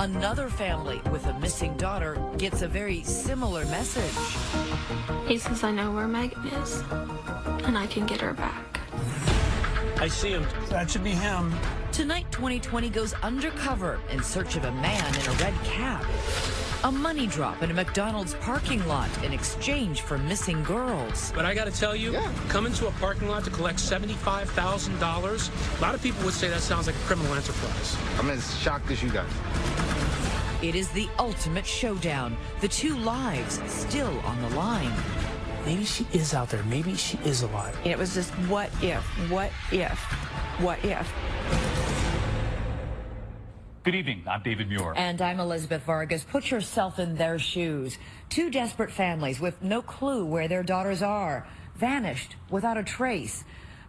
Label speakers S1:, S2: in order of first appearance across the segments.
S1: Another family with a missing daughter gets a very similar message.
S2: He says I know where Megan is, and I can get her back.
S3: I see him. That should be him.
S1: Tonight, 2020 goes undercover in search of a man in a red cap. A money drop in a McDonald's parking lot in exchange for missing girls.
S3: But I got to tell you, coming to a parking lot to collect $75,000, a lot of people would say that sounds like a criminal enterprise.
S4: I'm as shocked as you guys.
S1: It is the ultimate showdown. The two lives still on the line.
S3: Maybe she is out there. Maybe she is alive.
S5: It was just what if, what if, what if.
S6: Good evening, I'm David Muir.
S1: And I'm Elizabeth Vargas. Put yourself in their shoes. Two desperate families with no clue where their daughters are, vanished without a trace.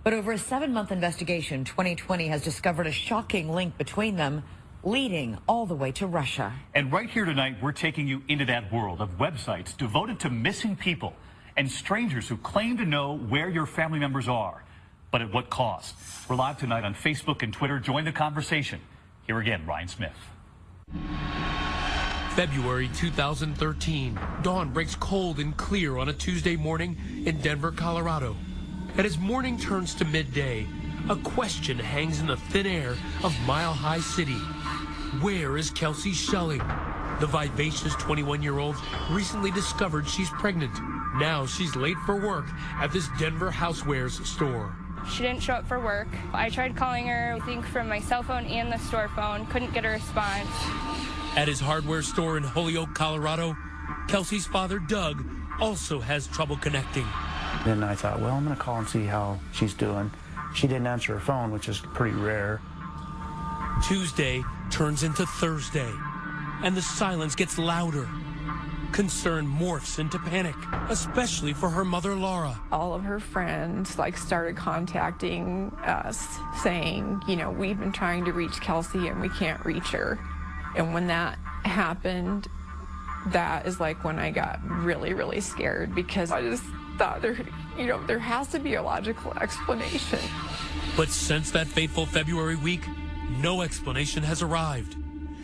S1: But over a 7-month investigation, 2020 has discovered a shocking link between them, leading all the way to Russia.
S6: And right here tonight, we're taking you into that world of websites devoted to missing people and strangers who claim to know where your family members are, but at what cost. We're live tonight on Facebook and Twitter. Join the conversation. Here again, Ryan Smith.
S7: February 2013. Dawn breaks cold and clear on a Tuesday morning in Denver, Colorado. And as morning turns to midday, a question hangs in the thin air of Mile High City. Where is Kelsey Schelling? The vivacious 21-year-old recently discovered she's pregnant. Now she's late for work at this Denver housewares store.
S8: She didn't show up for work. I tried calling her, I think from my cell phone and the store phone, couldn't get a response.
S7: At his hardware store in Holyoke, Colorado, Kelsey's father, Doug, also has trouble connecting.
S9: Then I thought, well, I'm going to call and see how she's doing. She didn't answer her phone, which is pretty rare.
S7: Tuesday turns into Thursday, and the silence gets louder. Concern morphs into panic, especially for her mother, Laura.
S5: All of her friends started contacting us saying, you know, we've been trying to reach Kelsey and we can't reach her. And when that happened, that is when I got really, really scared, because I just thought there has to be a logical explanation.
S7: But since that fateful February week, no explanation has arrived.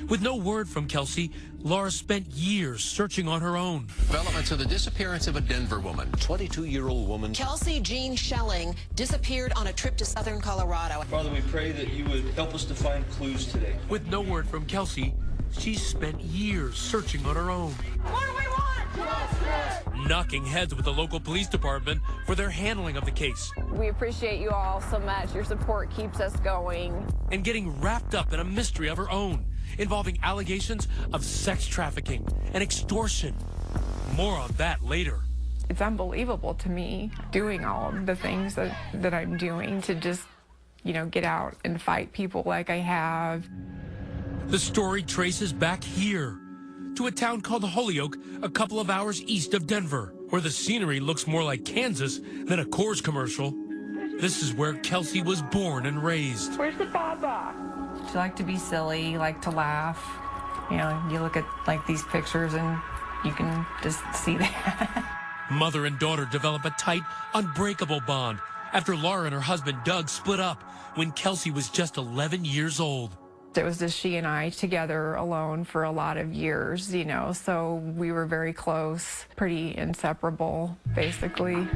S7: With no word from Kelsey, Laura spent years searching on her own.
S10: Developments of the disappearance of a Denver woman, 22-year-old woman.
S11: Kelsey Jean Schelling disappeared on a trip to southern Colorado.
S12: Father, we pray that you would help us to find clues today.
S7: With no word from Kelsey, she's spent years searching on her own.
S13: What do we want? Justice!
S7: Knocking heads with the local police department for their handling of the case.
S5: We appreciate you all so much. Your support keeps us going.
S7: And getting wrapped up in a mystery of her own, involving allegations of sex trafficking and extortion. More on that later.
S5: It's unbelievable to me doing all of the things that I'm doing to just, get out and fight people like I have.
S7: The story traces back here to a town called Holyoke, a couple of hours east of Denver, where the scenery looks more like Kansas than a Coors commercial. This is where Kelsey was born and raised.
S5: Where's the baba? She liked to be silly, liked to laugh. You look at these pictures and you can just see that.
S7: Mother and daughter develop a tight, unbreakable bond after Laura and her husband Doug split up when Kelsey was just 11 years old.
S5: It was just she and I together alone for a lot of years, so we were very close, pretty inseparable, basically.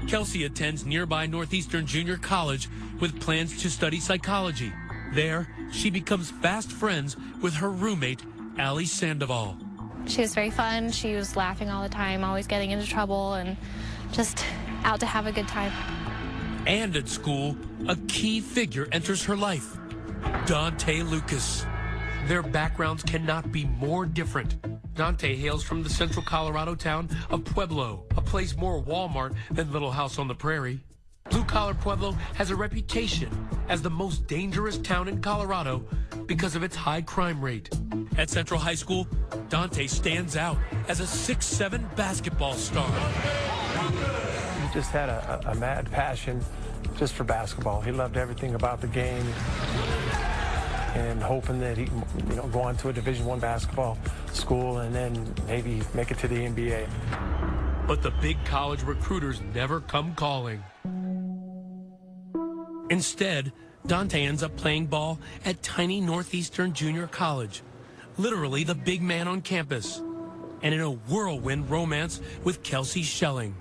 S7: Kelsey attends nearby Northeastern Junior College with plans to study psychology. There, she becomes fast friends with her roommate, Allie Sandoval.
S2: She was very fun. She was laughing all the time, always getting into trouble, and just out to have a good time.
S7: And at school, a key figure enters her life, Dante Lucas. Their backgrounds cannot be more different. Dante hails from the central Colorado town of Pueblo, a place more Walmart than Little House on the Prairie. Blue-collar Pueblo has a reputation as the most dangerous town in Colorado because of its high crime rate. At Central High School, Dante stands out as a 6'7" basketball star.
S3: He just had a mad passion just for basketball. He loved everything about the game, and hoping that he can, go on to a Division I basketball school and then maybe make it to the NBA.
S7: But the big college recruiters never come calling. Instead, Dante ends up playing ball at tiny Northeastern Junior College, literally the big man on campus, and in a whirlwind romance with Kelsey Schelling.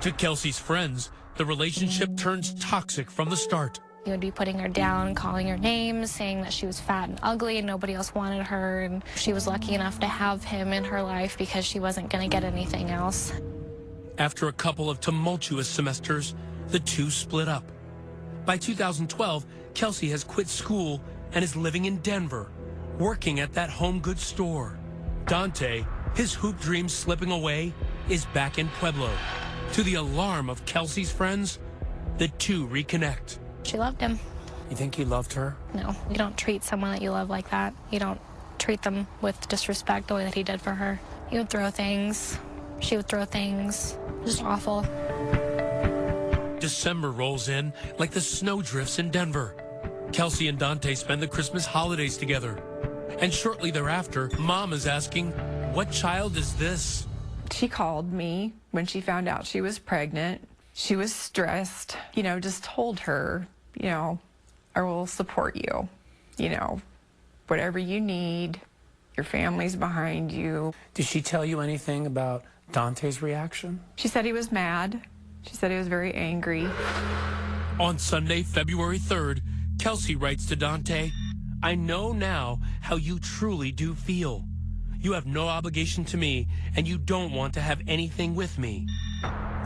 S7: To Kelsey's friends, the relationship turns toxic from the start.
S2: He would be putting her down, calling her names, saying that she was fat and ugly and nobody else wanted her, and she was lucky enough to have him in her life because she wasn't going to get anything else.
S7: After a couple of tumultuous semesters, the two split up. By 2012, Kelsey has quit school and is living in Denver, working at that home goods store. Dante, his hoop dreams slipping away, is back in Pueblo. To the alarm of Kelsey's friends, the two reconnect.
S2: She loved him.
S3: You think he loved her?
S2: No, you don't treat someone that you love like that. You don't treat them with disrespect the way that he did for her. He would throw things. She would throw things. Just awful.
S7: December rolls in like the snowdrifts in Denver. Kelsey and Dante spend the Christmas holidays together. And shortly thereafter, Mom is asking, what child is this?
S5: She called me when she found out she was pregnant. She was stressed, just told her, I will support you, whatever you need, your family's behind you.
S3: Did she tell you anything about Dante's reaction?
S5: She said he was mad. She said he was very angry.
S7: On Sunday, February 3rd, Kelsey writes to Dante, I know now how you truly do feel. You have no obligation to me, and you don't want to have anything with me.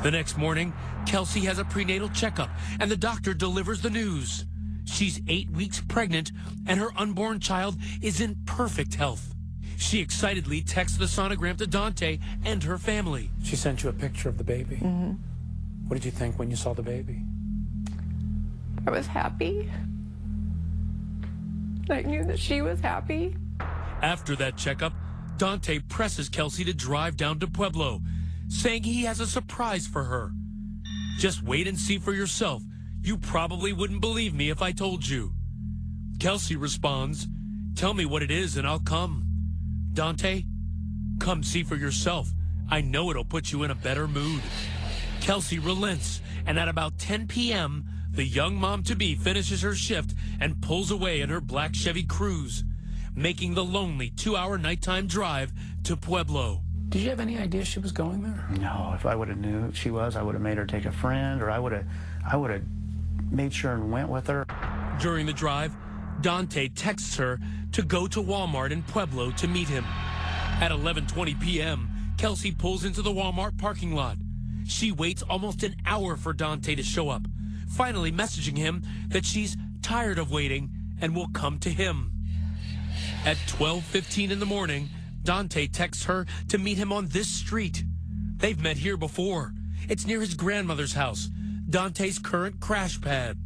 S7: The next morning, Kelsey has a prenatal checkup, and the doctor delivers the news. She's 8 weeks pregnant, and her unborn child is in perfect health. She excitedly texts the sonogram to Dante and her family.
S3: She sent you a picture of the baby.
S5: Mm-hmm.
S3: What did you think when you saw the baby?
S5: I was happy. I knew that she was happy.
S7: After that checkup, Dante presses Kelsey to drive down to Pueblo, saying he has a surprise for her. Just wait and see for yourself. You probably wouldn't believe me if I told you. Kelsey responds, tell me what it is and I'll come. Dante, come see for yourself. I know it'll put you in a better mood. Kelsey relents, and at about 10 p.m., the young mom-to-be finishes her shift and pulls away in her black Chevy Cruze, making the lonely 2-hour nighttime drive to Pueblo.
S3: Did you have any idea she was going there?
S9: No, if I would have knew she was, I would have made her take a friend, or I would have made sure and went with her.
S7: During the drive, Dante texts her to go to Walmart in Pueblo to meet him. At 11:20 p.m., Kelsey pulls into the Walmart parking lot. She waits almost an hour for Dante to show up, finally messaging him that she's tired of waiting and will come to him. At 12:15 in the morning, Dante texts her to meet him on this street. They've met here before. It's near his grandmother's house, Dante's current crash pad.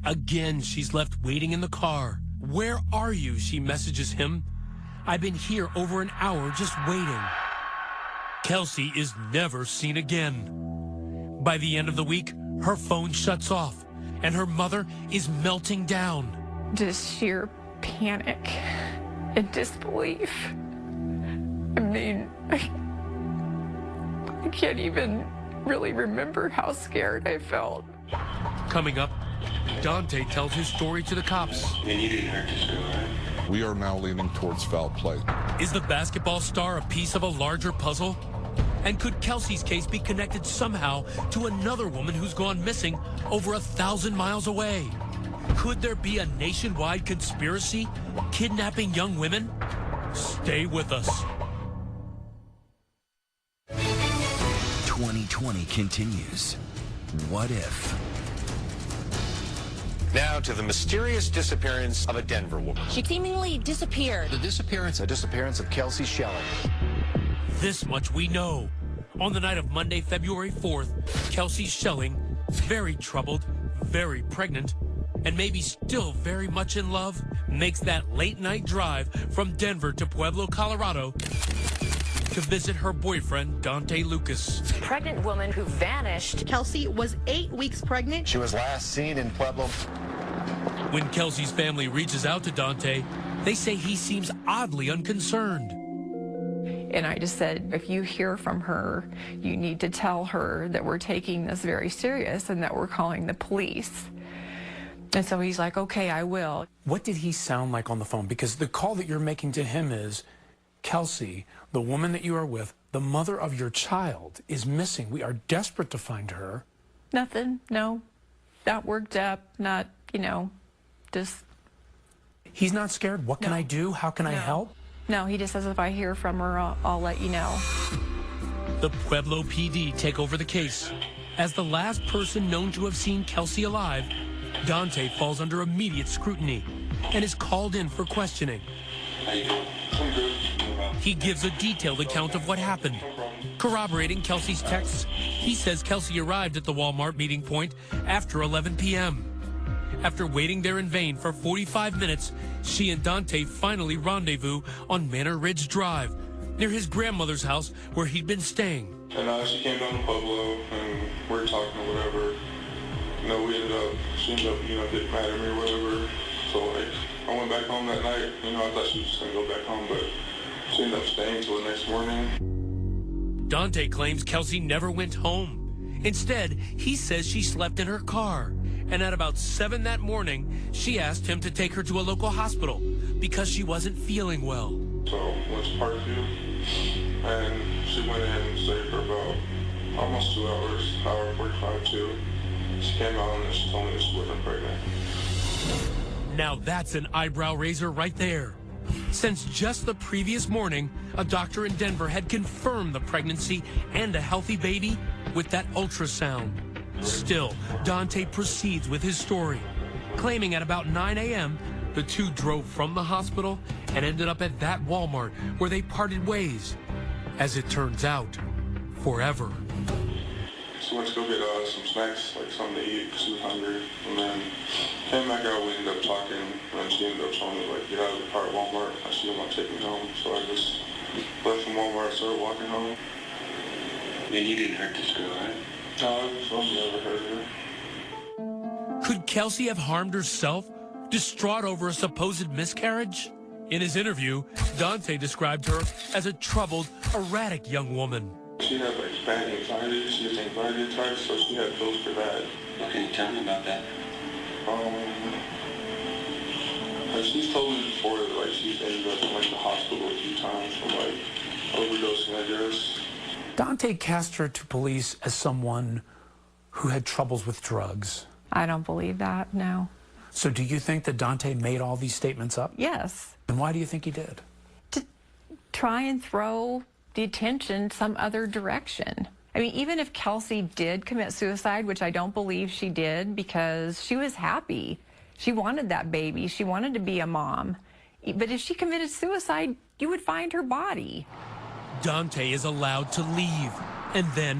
S7: Again, she's left waiting in the car. Where are you? She messages him. I've been here over an hour just waiting. Kelsey is never seen again. By the end of the week, her phone shuts off, and her mother is melting down.
S5: Just sheer panic and disbelief. I mean, I can't even really remember how scared I felt.
S7: Coming up, Dante tells his story to the cops.
S12: And you didn't hurt this girl, right?
S4: We are now leaning towards foul play.
S7: Is the basketball star a piece of a larger puzzle? And could Kelsey's case be connected somehow to another woman who's gone missing over 1,000 miles away? Could there be a nationwide conspiracy kidnapping young women? Stay with us.
S14: 2020 continues. What if?
S10: Now to the mysterious disappearance of a Denver woman.
S11: She seemingly disappeared.
S10: The disappearance of Kelsey Schelling.
S7: This much we know. On the night of Monday, February 4th, Kelsey Schelling, very troubled, very pregnant, and maybe still very much in love, makes that late-night drive from Denver to Pueblo, Colorado, to visit her boyfriend, Dante Lucas.
S1: Pregnant woman who vanished.
S15: Kelsey was 8 weeks pregnant.
S10: She was last seen in Pueblo.
S7: When Kelsey's family reaches out to Dante, they say he seems oddly unconcerned.
S5: And I just said, if you hear from her, you need to tell her that we're taking this very serious and that we're calling the police. And so he's like, okay, I will.
S16: What did he sound like on the phone? Because the call that you're making to him is, Kelsey, the woman that you are with, the mother of your child, is missing. We are desperate to find her.
S5: Nothing, no. Not worked up, not, just...
S16: He's not scared? What can I do? How can I help?
S5: No, he just says if I hear from her, I'll let you know.
S7: The Pueblo PD take over the case. As the last person known to have seen Kelsey alive, Dante falls under immediate scrutiny and is called in for questioning. He gives a detailed account of what happened. Corroborating Kelsey's texts, he says Kelsey arrived at the Walmart meeting point after 11 p.m. After waiting there in vain for 45 minutes, she and Dante finally rendezvous on Manor Ridge Drive, near his grandmother's house where he'd been staying.
S12: And she came down to Pueblo, and we were talking or whatever. She ended up, getting mad at me or whatever. So, I went back home that night. I thought she was just going to go back home, but she ended up staying until the next morning.
S7: Dante claims Kelsey never went home. Instead, he says she slept in her car. And at about 7 that morning, she asked him to take her to a local hospital because she wasn't feeling well.
S12: So, went to Parkview, and she went in and stayed for about almost 2 hours, hour 45 too. She came out and she told me that she wasn't pregnant.
S7: Now that's an eyebrow raiser right there. Since just the previous morning, a doctor in Denver had confirmed the pregnancy and a healthy baby with that ultrasound. Still, Dante proceeds with his story, claiming at about 9 a.m., the two drove from the hospital and ended up at that Walmart where they parted ways. As it turns out, forever.
S12: She went to go get some snacks, like something to eat, because she was hungry. And then came back out, we ended up talking, and she ended up telling me, get out of the car at Walmart. She didn't want to take me home, so I just left from Walmart and started walking home.
S17: And you didn't hurt this girl, right?
S12: No, I've never hurt her.
S7: Could Kelsey have harmed herself, distraught over a supposed miscarriage? In his interview, Dante described her as a troubled, erratic young woman.
S12: She had bad anxiety. She has anxiety attacks, so she had pills for that.
S17: What can you tell me about that?
S12: She's told me before that she's ended up in the hospital a few times from overdosing, I guess.
S16: Dante cast her to police as someone who had troubles with drugs.
S5: I don't believe that, no.
S16: So do you think that Dante made all these statements up?
S5: Yes.
S16: And why do you think he did?
S5: To try and throw the attention some other direction. I mean, even if Kelsey did commit suicide, which I don't believe she did, because she was happy. She wanted that baby. She wanted to be a mom. But if she committed suicide, you would find her body.
S7: Dante is allowed to leave. And then,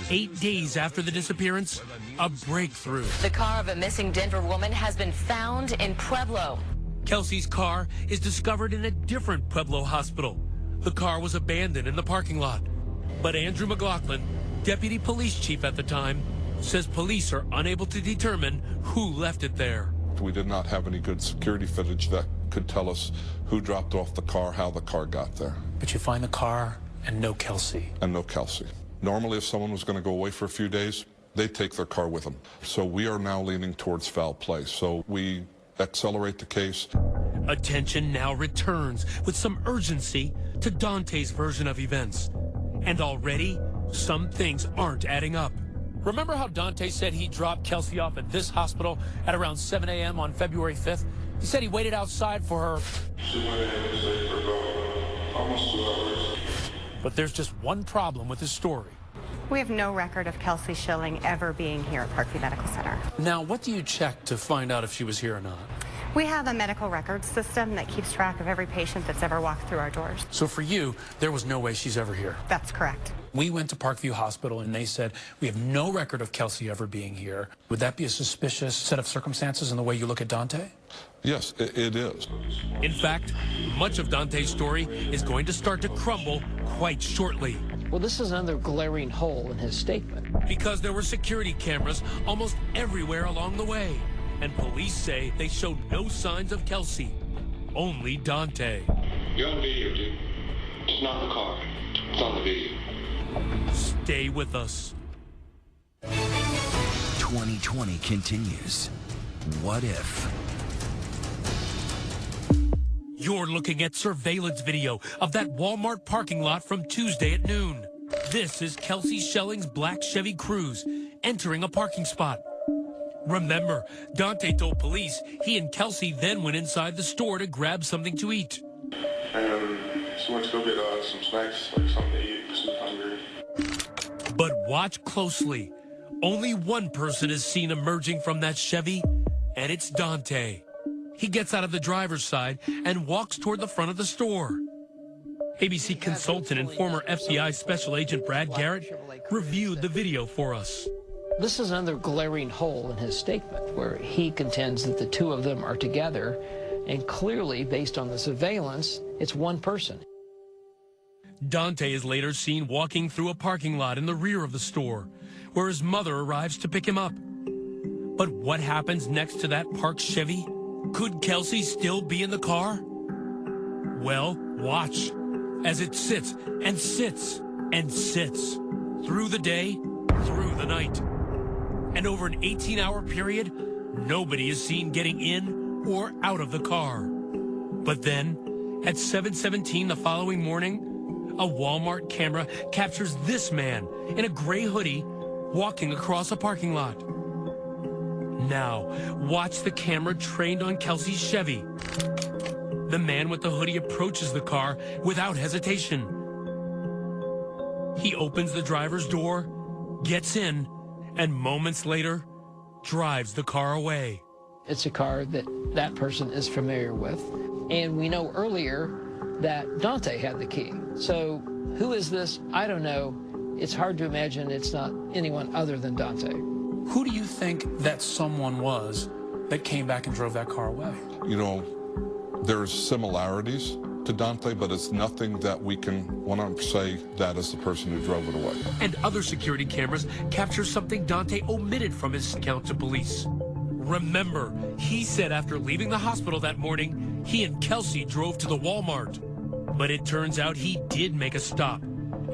S7: 8 days after the disappearance, a breakthrough.
S1: The car of a missing Denver woman has been found in Pueblo.
S7: Kelsey's car is discovered in a different Pueblo hospital. The car was abandoned in the parking lot. But Andrew McLaughlin, deputy police chief at the time, says police are unable to determine who left it there.
S4: We did not have any good security footage that could tell us who dropped off the car, how the car got there.
S16: But you find the car and no Kelsey.
S4: And no Kelsey. Normally, if someone was going to go away for a few days, they'd take their car with them. So we are now leaning towards foul play. So we accelerate the case.
S7: Attention now returns with some urgency to Dante's version of events. And already, some things aren't adding up. Remember how Dante said he dropped Kelsey off at this hospital at around 7 a.m. on February 5th? He said he waited outside for her.
S12: She went in and stayed for about almost 2 hours.
S7: But there's just one problem with his story.
S18: We have no record of Kelsey Schilling ever being here at Parkview Medical Center.
S16: Now, what do you check to find out if she was here or not?
S18: We have a medical records system that keeps track of every patient that's ever walked through our doors.
S16: So for you, there was no way she's ever here?
S18: That's correct.
S16: We went to Parkview Hospital and they said, we have no record of Kelsey ever being here. Would that be a suspicious set of circumstances in the way you look at Dante?
S4: Yes, it is.
S7: In fact, much of Dante's story is going to start to crumble quite shortly.
S19: Well, this is another glaring hole in his statement.
S7: Because there were security cameras almost everywhere along the way. And police say they showed no signs of Kelsey, only Dante.
S12: You're on video, dude. It's not the car. It's on the video.
S7: Stay with us.
S14: 2020 continues. What if?
S7: You're looking at surveillance video of that Walmart parking lot from Tuesday at noon. This is Kelsey Schelling's black Chevy Cruze entering a parking spot. Remember, Dante told police he and Kelsey then went inside the store to grab something to eat.
S12: And she went to go get some snacks, like something to eat, because she was hungry.
S7: But watch closely. Only one person is seen emerging from that Chevy, and it's Dante. He gets out of the driver's side and walks toward the front of the store. ABC consultant and former FBI Special Agent Brad Garrett reviewed the video for us.
S19: This is another glaring hole in his statement where he contends that the two of them are together, and clearly, based on the surveillance, it's one person.
S7: Dante is later seen walking through a parking lot in the rear of the store, where his mother arrives to pick him up. But what happens next to that parked Chevy? Could Kelsey still be in the car? Well, watch as it sits and sits and sits through the day, through the night. And over an 18-hour period, nobody is seen getting in or out of the car. But then, at 7:17 the following morning, a Walmart camera captures this man in a gray hoodie walking across a parking lot. Now, watch the camera trained on Kelsey's Chevy. The man with the hoodie approaches the car without hesitation. He opens the driver's door, gets in, and moments later, drives the car away.
S19: It's a car that that person is familiar with. And we know earlier that Dante had the key. So who is this? I don't know. It's hard to imagine it's not anyone other than Dante.
S16: Who do you think that someone was that came back and drove that car away?
S4: You know, there's similarities to Dante, but it's nothing that we can 100% say that is the person who drove it away.
S7: And other security cameras capture something Dante omitted from his account to police. Remember, he said after leaving the hospital that morning, he and Kelsey drove to the Walmart. But it turns out he did make a stop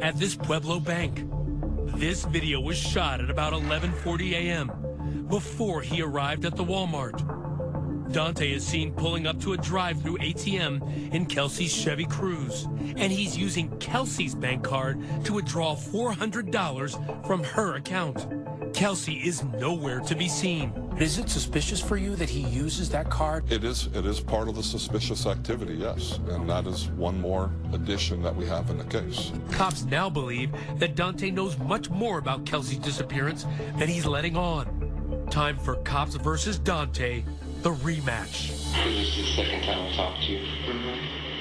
S7: at this Pueblo bank. This video was shot at about 11:40 a.m. before he arrived at the Walmart. Dante is seen pulling up to a drive-through ATM in Kelsey's Chevy Cruze, and he's using Kelsey's bank card to withdraw $400 from her account. Kelsey is nowhere to be seen.
S16: Is it suspicious for you that he uses that card?
S4: It is part of the suspicious activity, yes, and that is one more addition that we have in the case.
S7: Cops now believe that Dante knows much more about Kelsey's disappearance than he's letting on. Time for Cops versus Dante, the rematch.
S17: This is the second time I've talked to you.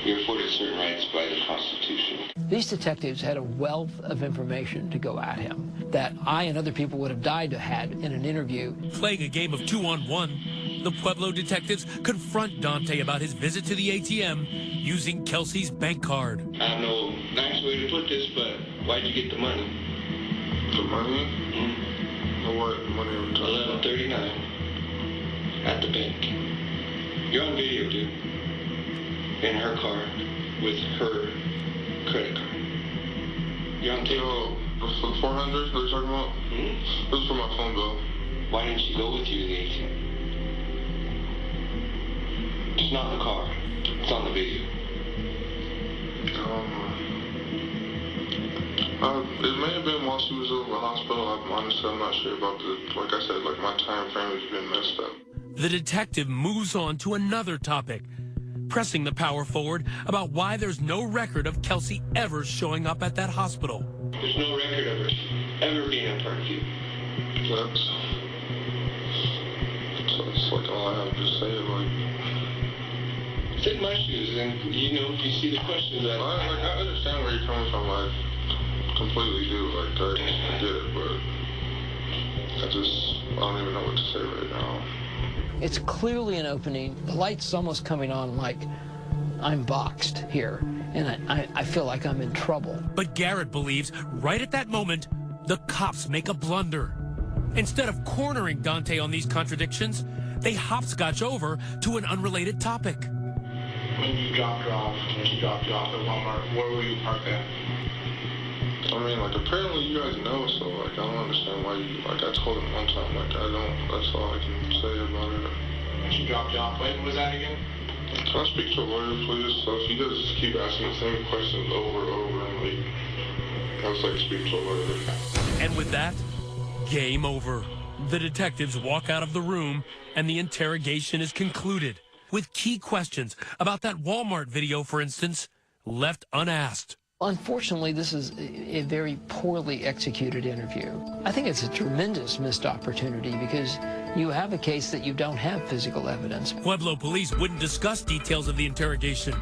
S17: You're afforded certain rights by the Constitution.
S19: These detectives had a wealth of information to go at him that I and other people would have died to have had in an interview.
S7: Playing a game of 2-on-1, the Pueblo detectives confront Dante about his visit to the ATM using Kelsey's bank card.
S17: I have no nice way to put this, but why'd you get the money?
S12: The money? What money are we talking about?
S17: 11:39 at the bank. You're on video, dude. In her car with her credit card. You're on tape.
S12: Yo, the 400 that you're talking about? This is for my phone bill.
S17: Why didn't she go with you to the ATM? It's not in the car. It's on the video.
S12: It may have been while she was in the hospital. Honestly, I'm not sure about like I said, like my time frame has been messed up.
S7: The detective moves on to another topic, pressing the power forward about why there's no record of Kelsey ever showing up at that hospital.
S17: There's no record of her ever being a part of you.
S12: That's like all I have to say. Like,
S17: sit in my shoes, and you see the questions that.
S12: I understand where you're coming from. I completely do. Like, I get it, but I don't even know what to say right now.
S19: It's clearly an opening. The light's almost coming on like I'm boxed here, and I feel like I'm in trouble.
S7: But Garrett believes right at that moment, the cops make a blunder. Instead of cornering Dante on these contradictions, they hopscotch over to an unrelated topic.
S12: When she dropped you off at Walmart, where were you parked at? I mean, like, apparently you guys know, so, like, I don't understand why you, like, I told him one time, like, I don't, that's all I can say about it.
S20: She dropped you off. When was that again?
S12: Can I speak to a lawyer, please? So if you guys just keep asking the same questions over and over, and, like, I just like to speak to a lawyer.
S7: And with that, game over. The detectives walk out of the room, and the interrogation is concluded, with key questions about that Walmart video, for instance, left unasked.
S19: Unfortunately, this is a very poorly executed interview. I think it's a tremendous missed opportunity because you have a case that you don't have physical evidence.
S7: Pueblo police wouldn't discuss details of the interrogation,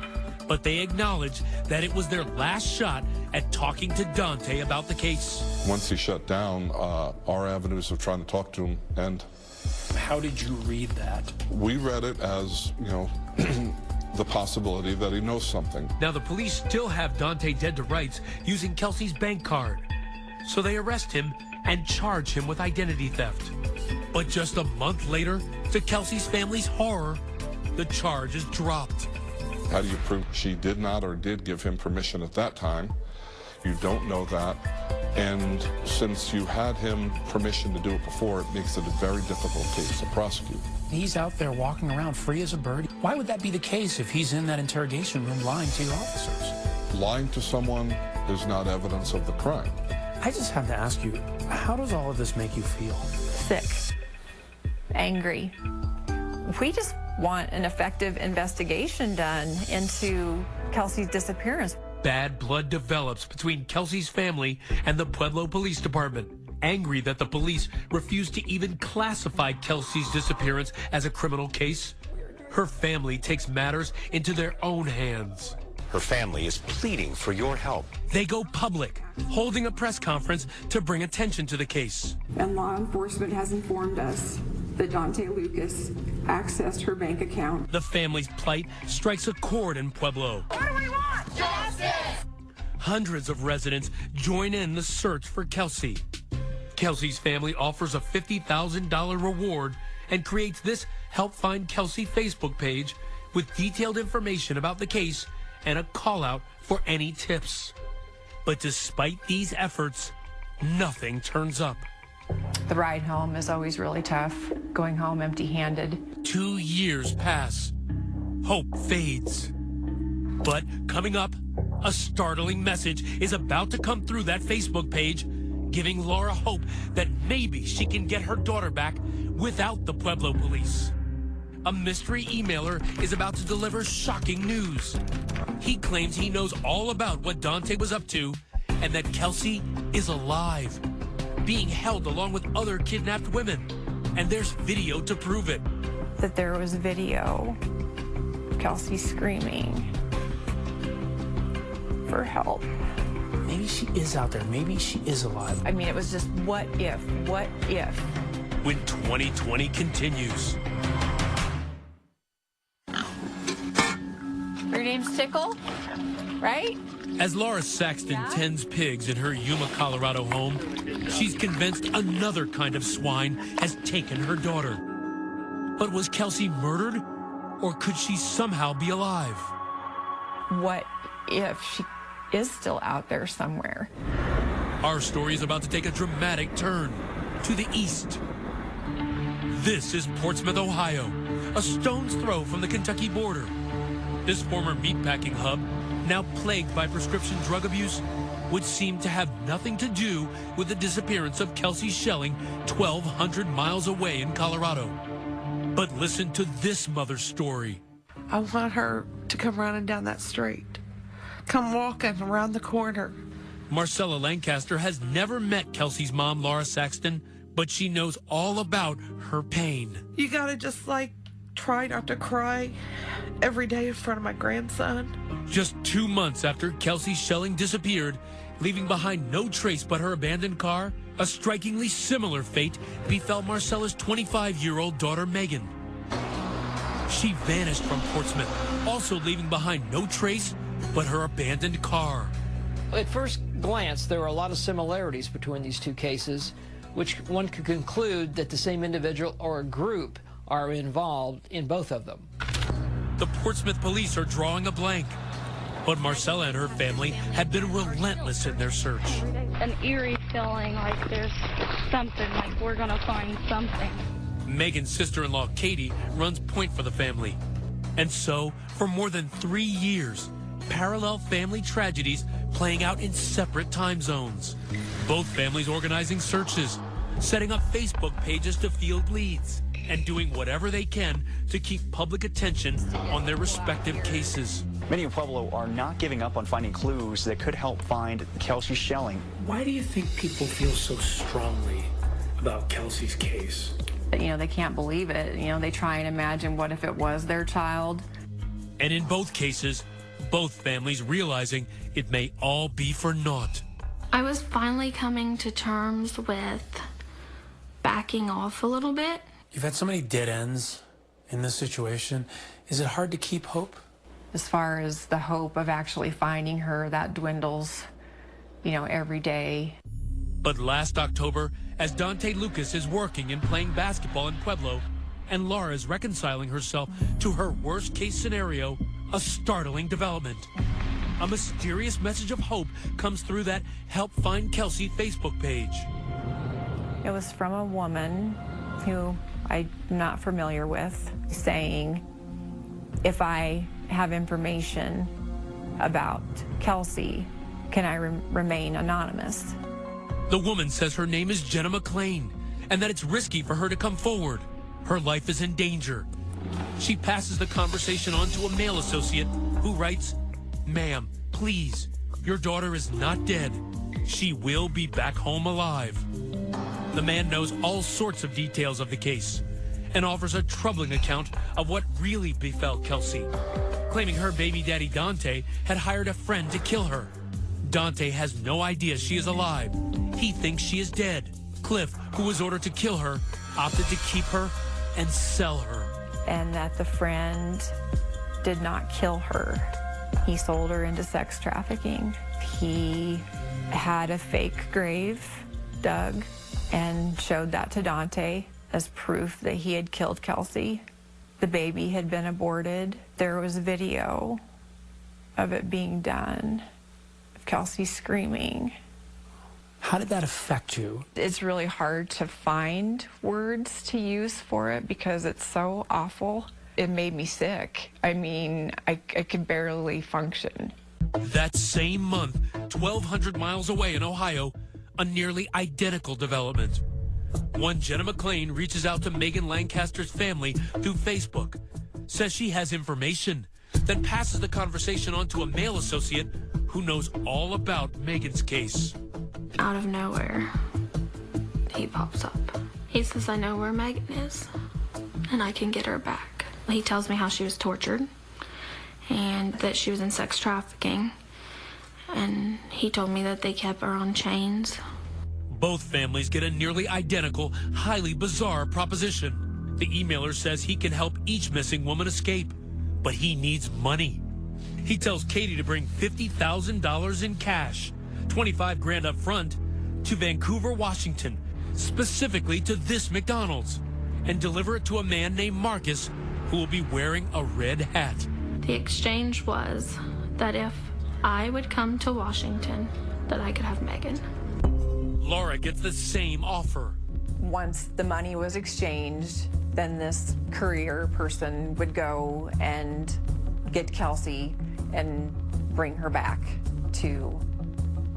S7: but they acknowledged that it was their last shot at talking to Dante about the case.
S4: Once he shut down, our avenues of trying to talk to him end.
S16: How did you read that?
S4: We read it as, you know, the possibility that he knows something.
S7: Now, the police still have Dante dead to rights using Kelsey's bank card. So they arrest him and charge him with identity theft. But just a month later, to Kelsey's family's horror, the charge is dropped.
S4: How do you prove she did not or did give him permission at that time? You don't know that. And since you had him permission to do it before, it makes it a very difficult case to prosecute.
S16: He's out there walking around free as a bird. Why would that be the case if he's in that interrogation room lying to your officers?
S4: Lying to someone is not evidence of the crime.
S16: I just have to ask you, how does all of this make you feel?
S5: Sick, angry. We just want an effective investigation done into Kelsey's disappearance.
S7: Bad blood develops between Kelsey's family and the Pueblo Police Department, angry that the police refused to even classify Kelsey's disappearance as a criminal case. Her family takes matters into their own hands.
S21: Her family is pleading for your help.
S7: They go public, holding a press conference to bring attention to the case.
S22: And law enforcement has informed us that Dante Lucas accessed her bank account.
S7: The family's plight strikes a chord in Pueblo.
S13: What do we want? Justice!
S7: Hundreds of residents join in the search for Kelsey. Kelsey's family offers a $50,000 reward and creates this Help Find Kelsey Facebook page with detailed information about the case and a call out for any tips. But despite these efforts, nothing turns up.
S5: The ride home is always really tough, going home empty-handed.
S7: 2 years pass. Hope fades. But coming up, a startling message is about to come through that Facebook page, giving Laura hope that maybe she can get her daughter back without the Pueblo police. A mystery emailer is about to deliver shocking news. He claims he knows all about what Dante was up to and that Kelsey is alive, being held along with other kidnapped women. And there's video to prove it.
S5: That there was video of Kelsey screaming for help.
S16: Maybe she is out there. Maybe she is alive.
S5: I mean, it was just what if? What if?
S7: When 2020 continues.
S5: Your name's Tickle, right?
S7: As Laura Saxton tends pigs in her Yuma, Colorado home, she's convinced another kind of swine has taken her daughter. But was Kelsey murdered, or could she somehow be alive?
S5: What if she is still out there somewhere?
S7: Our story is about to take a dramatic turn to the east. This is Portsmouth, Ohio, a stone's throw from the Kentucky border. This former meatpacking hub, now plagued by prescription drug abuse, would seem to have nothing to do with the disappearance of Kelsey Schelling 1,200 miles away in Colorado. But listen to this mother's story.
S23: I want her to come running down that street. Come walking around the corner.
S7: Marcella Lancaster has never met Kelsey's mom, Laura Saxton, but she knows all about her pain.
S23: You gotta just, try not to cry every day in front of my grandson.
S7: Just 2 months after Kelsey Schelling disappeared, leaving behind no trace but her abandoned car, a strikingly similar fate befell Marcella's 25-year-old daughter, Megan. She vanished from Portsmouth, also leaving behind no trace but her abandoned car.
S19: At first glance, there are a lot of similarities between these two cases, which one could conclude that the same individual or a group are involved in both of them.
S7: The Portsmouth police are drawing a blank. But Marcella and her family had been relentless in their search.
S2: An eerie feeling like there's something, like we're gonna find something.
S7: Megan's sister-in-law, Katie, runs point for the family. And so, for more than 3 years, parallel family tragedies playing out in separate time zones. Both families organizing searches, setting up Facebook pages to field leads, and doing whatever they can to keep public attention on their respective cases.
S6: Many in Pueblo are not giving up on finding clues that could help find Kelsey Schelling.
S16: Why do you think people feel so strongly about Kelsey's case?
S5: You know, they can't believe it. You know, they try and imagine what if it was their child.
S7: And in both cases, both families realizing it may all be for naught.
S8: I was finally coming to terms with backing off a little bit.
S16: You've had so many dead ends in this situation. Is it hard to keep hope?
S5: As far as the hope of actually finding her, that dwindles, you know, every day.
S7: But last October, as Dante Lucas is working and playing basketball in Pueblo, and Laura is reconciling herself to her worst-case scenario, a startling development. A mysterious message of hope comes through that Help Find Kelsey Facebook page.
S5: It was from a woman who I'm not familiar with, saying, if I have information about Kelsey, can I remain anonymous?
S7: The woman says her name is Jenna McLean and that it's risky for her to come forward. Her life is in danger. She passes the conversation on to a male associate who writes, "Ma'am, please, your daughter is not dead. She will be back home alive." The man knows all sorts of details of the case and offers a troubling account of what really befell Kelsey, claiming her baby daddy Dante had hired a friend to kill her. Dante has no idea she is alive. He thinks she is dead. Cliff, who was ordered to kill her, opted to keep her and sell her.
S5: And that the friend did not kill her. He sold her into sex trafficking. He had a fake grave dug and showed that to Dante as proof that he had killed Kelsey. The baby had been aborted. There was video of it being done, of Kelsey screaming.
S16: How did that affect you?
S5: It's really hard to find words to use for it because it's so awful. It made me sick. I mean, I could barely function.
S7: That same month, 1,200 miles away in Ohio, a nearly identical development. One Jenna McLean reaches out to Megan Lancaster's family through Facebook, says she has information, then passes the conversation on to a male associate who knows all about Megan's case.
S8: Out of nowhere, he pops up. He says, I know where Megan is, and I can get her back. He tells me how she was tortured and that she was in sex trafficking, and he told me that they kept her on chains.
S7: Both families get a nearly identical, highly bizarre proposition. The emailer says he can help each missing woman escape, but he needs money. He tells Katie to bring $50,000 in cash, $25,000 up front, to Vancouver, Washington, specifically to this McDonald's, and deliver it to a man named Marcus who will be wearing a red hat.
S8: The exchange was that if I would come to Washington, that I could have Megan.
S7: Laura gets the same offer.
S5: Once the money was exchanged, then this courier person would go and get Kelsey and bring her back to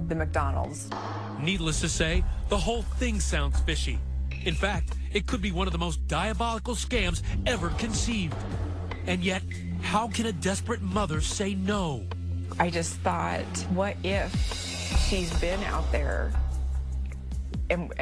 S5: the McDonald's.
S7: Needless to say, the whole thing sounds fishy. In fact, it could be one of the most diabolical scams ever conceived. And yet, how can a desperate mother say no?
S5: I just thought, what if she's been out there and